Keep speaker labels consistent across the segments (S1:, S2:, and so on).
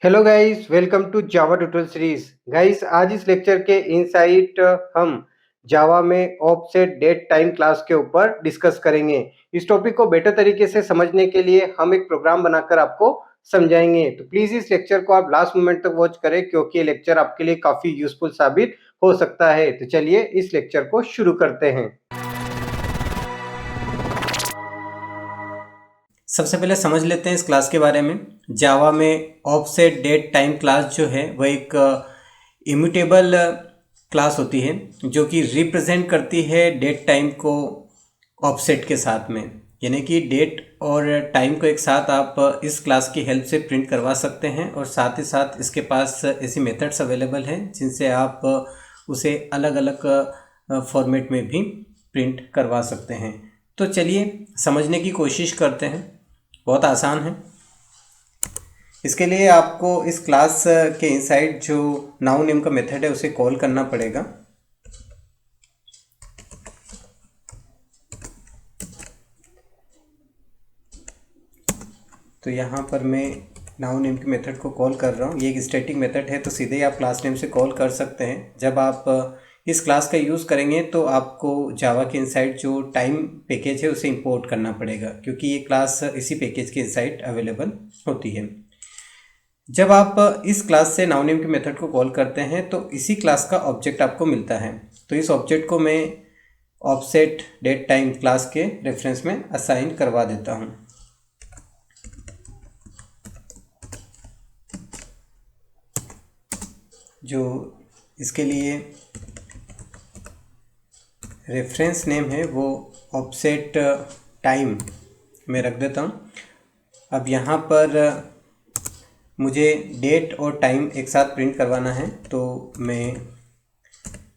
S1: Hello guys, welcome to Java tutorial series. Guys, आज इस lecture के इनसाइट हम जावा में ऑफसेट डेट टाइम क्लास के ऊपर डिस्कस करेंगे। इस टॉपिक को बेटर तरीके से समझने के लिए हम एक प्रोग्राम बनाकर आपको समझाएंगे। तो प्लीज इस लेक्चर को आप लास्ट मोमेंट तक वॉच करें, क्योंकि ये लेक्चर आपके लिए काफी यूजफुल साबित हो सकता है। तो चलिए इस लेक्चर को शुरू करते हैं।
S2: सबसे पहले समझ लेते हैं इस क्लास के बारे में। जावा में ऑफसेट डेट टाइम क्लास जो है वह एक इम्यूटेबल क्लास होती है जो कि रिप्रेजेंट करती है डेट टाइम को ऑफसेट के साथ में, यानी कि डेट और टाइम को एक साथ आप इस क्लास की हेल्प से प्रिंट करवा सकते हैं। और साथ ही साथ इसके पास ऐसी मेथड्स अवेलेबल हैं जिनसे आप उसे अलग अलग फॉर्मेट में भी प्रिंट करवा सकते हैं। तो चलिए समझने की कोशिश करते हैं। बहुत आसान है। इसके लिए आपको इस क्लास के इनसाइड जो नाउ नेम का मेथड है उसे कॉल करना पड़ेगा। तो यहाँ पर मैं नाउ नेम के मेथड को कॉल कर रहा हूँ। ये एक स्टैटिक मेथड है, तो सीधे ही आप क्लास नेम से कॉल कर सकते हैं। जब आप इस क्लास का यूज़ करेंगे तो आपको जावा के इनसाइड जो टाइम पैकेज है उसे इंपोर्ट करना पड़ेगा, क्योंकि ये क्लास इसी पैकेज के इनसाइड अवेलेबल होती है। जब आप इस क्लास से नाउ नेम के मेथड को कॉल करते हैं तो इसी क्लास का ऑब्जेक्ट आपको मिलता है। तो इस ऑब्जेक्ट को मैं ऑफसेट डेट टाइम क्लास के रेफरेंस में असाइन करवा देता हूँ। जो इसके लिए रेफरेंस नेम है वो ऑफसेट टाइम में रख देता हूँ। अब यहाँ पर मुझे डेट और टाइम एक साथ प्रिंट करवाना है, तो मैं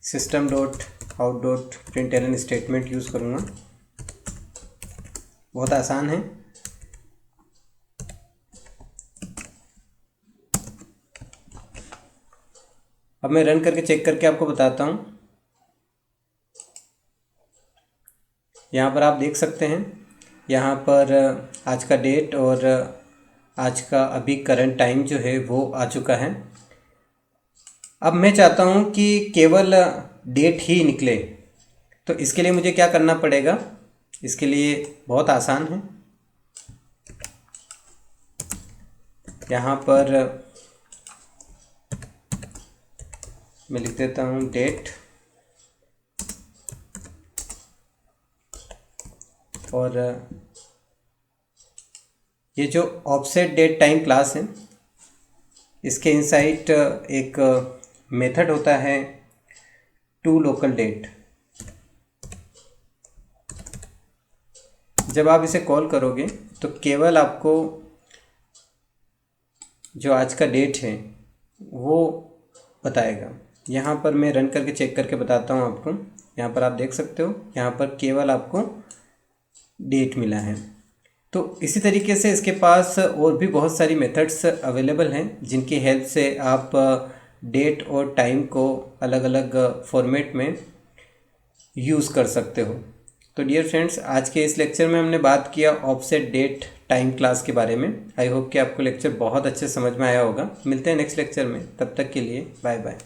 S2: system dot out dot print statement use करूँगा। बहुत आसान है। अब मैं रन करके चेक करके आपको बताता हूँ। यहाँ पर आप देख सकते हैं, यहाँ पर आज का डेट और आज का अभी करंट टाइम जो है वो आ चुका है। अब मैं चाहता हूँ कि केवल डेट ही निकले, तो इसके लिए मुझे क्या करना पड़ेगा? इसके लिए बहुत आसान है। यहाँ पर मैं लिख देता हूँ डेट, और ये जो ऑफसेट डेट टाइम क्लास है इसके इनसाइड एक मेथड होता है टू लोकल डेट। जब आप इसे कॉल करोगे तो केवल आपको जो आज का डेट है वो बताएगा। यहाँ पर मैं रन करके चेक करके बताता हूँ आपको। यहाँ पर आप देख सकते हो, यहाँ पर केवल आपको डेट मिला है। तो इसी तरीके से इसके पास और भी बहुत सारी मेथड्स अवेलेबल हैं जिनकी हेल्प से आप डेट और टाइम को अलग अलग फॉर्मेट में यूज़ कर सकते हो। तो डियर फ्रेंड्स, आज के इस लेक्चर में हमने बात किया ऑफसेट डेट टाइम क्लास के बारे में। आई होप कि आपको लेक्चर बहुत अच्छे समझ में आया होगा। मिलते हैं नेक्स्ट लेक्चर में, तब तक के लिए बाय बाय।